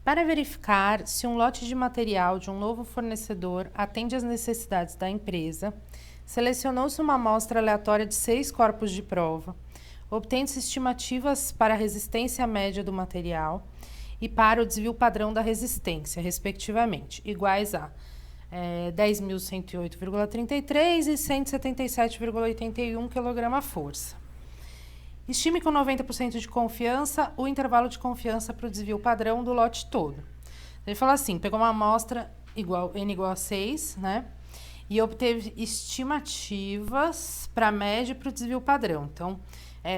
Para verificar se um lote de material de um novo fornecedor atende às necessidades da empresa, selecionou-se uma amostra aleatória de 6 corpos de prova, obtendo-se estimativas para a resistência média do material e para o desvio padrão da resistência, respectivamente, iguais a 10.108,33 e 177,81 kgfm. Estime com 90% de confiança o intervalo de confiança para o desvio padrão do lote todo. Ele fala assim, pegou uma amostra n igual a 6, né? E obteve estimativas para a média e para o desvio padrão. Então,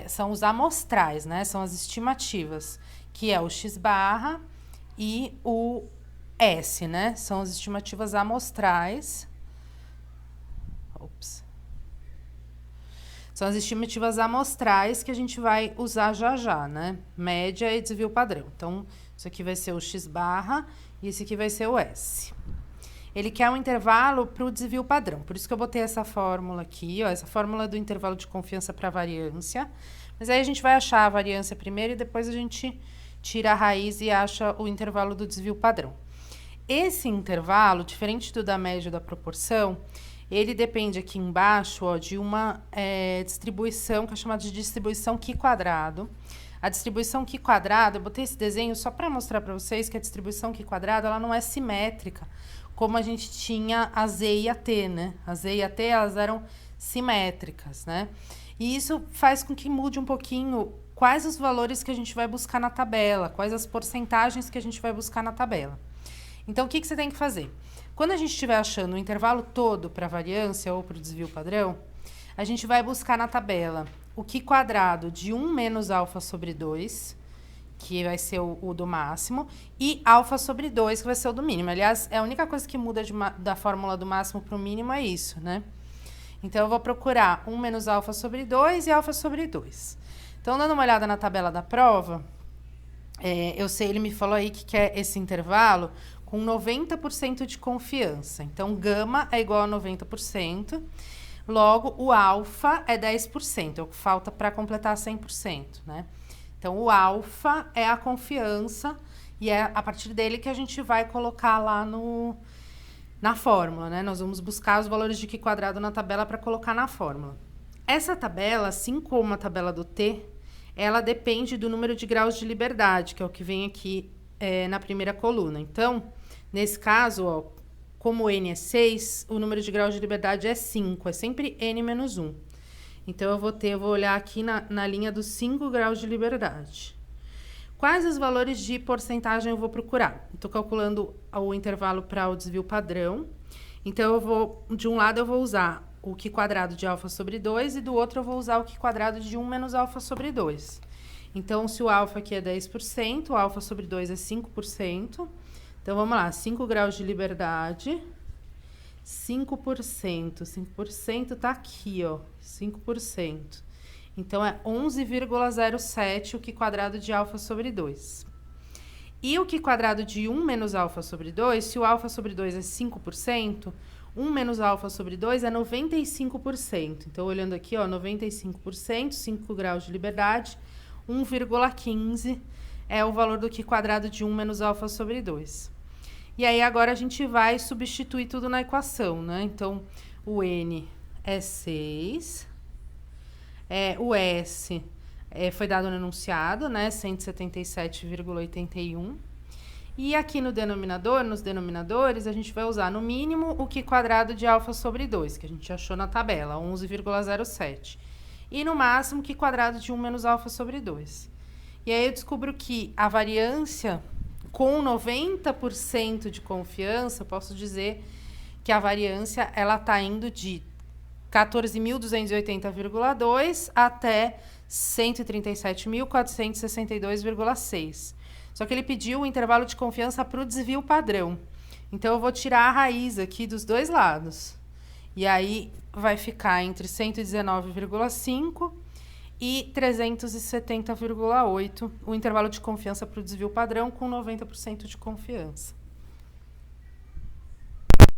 são os amostrais, né? São as estimativas, que é o x barra e o S, né? São as estimativas amostrais. São as estimativas amostrais que a gente vai usar já, né? Média e desvio padrão. Então, isso aqui vai ser o x barra e esse aqui vai ser o S. Ele quer um intervalo para o desvio padrão. Por isso que eu botei essa fórmula aqui, ó, essa fórmula do intervalo de confiança para a variância. Mas aí a gente vai achar a variância primeiro e depois a gente tira a raiz e acha o intervalo do desvio padrão. Esse intervalo, diferente do da média da proporção, ele depende aqui embaixo, ó, de uma distribuição que é chamada de distribuição Q². A distribuição Q², eu botei esse desenho só para mostrar para vocês que a distribuição Q² ela não é simétrica, como a gente tinha a Z e a T, né? A Z e a T, elas eram simétricas, né? E isso faz com que mude um pouquinho quais os valores que a gente vai buscar na tabela, quais as porcentagens que a gente vai buscar na tabela. Então, o que você tem que fazer? Quando a gente estiver achando o intervalo todo para a variância ou para o desvio padrão, a gente vai buscar na tabela o Q² de 1 menos alfa sobre 2, que vai ser o do máximo, e alfa sobre 2, que vai ser o do mínimo. Aliás, a única coisa que muda da fórmula do máximo para o mínimo é isso, né? Então, eu vou procurar 1 menos alfa sobre 2 e alfa sobre 2. Então, dando uma olhada na tabela da prova, eu sei, ele me falou aí que quer esse intervalo com 90% de confiança. Então, gama é igual a 90%. Logo, o alfa é 10%, é o que falta para completar 100%, né? Então, o alfa é a confiança e é a partir dele que a gente vai colocar lá na fórmula, né? Nós vamos buscar os valores de Q² na tabela para colocar na fórmula. Essa tabela, assim como a tabela do T, ela depende do número de graus de liberdade, que é o que vem aqui na primeira coluna. Então, nesse caso, ó, como N é 6, o número de graus de liberdade é 5, é sempre N menos 1. Então, eu vou olhar aqui na linha dos 5 graus de liberdade. Quais os valores de porcentagem eu vou procurar? Estou calculando o intervalo para o desvio padrão. Então, de um lado eu vou usar o Q² de alfa sobre 2 e do outro eu vou usar o Q² de 1 menos alfa sobre 2. Então, se o alfa aqui é 10%, o alfa sobre 2 é 5%. Então, vamos lá, 5 graus de liberdade, 5%. 5% tá aqui, ó, 5%. Então, é 11,07 o Q² de alfa sobre 2. E o Q² de 1 menos alfa sobre 2, se o alfa sobre 2 é 5%, 1 menos alfa sobre 2 é 95%. Então, olhando aqui, ó, 95%, 5 graus de liberdade, 1,15 é o valor do Q² de 1 menos alfa sobre 2. E aí, agora a gente vai substituir tudo na equação, né? Então, o N é 6, o S foi dado no enunciado, né? 177,81. E aqui no denominador, nos denominadores, a gente vai usar no mínimo o Q² de alfa sobre 2, que a gente achou na tabela, 11,07. E no máximo, Q² de 1 menos alfa sobre 2. E aí eu descubro que a variância, com 90% de confiança, eu posso dizer que a variância ela está indo de 14.280,2 até 137.462,6. Só que ele pediu o intervalo de confiança para o desvio padrão. Então, eu vou tirar a raiz aqui dos dois lados. E aí, vai ficar entre 119,5 e 370,8 o intervalo de confiança para o desvio padrão com 90% de confiança.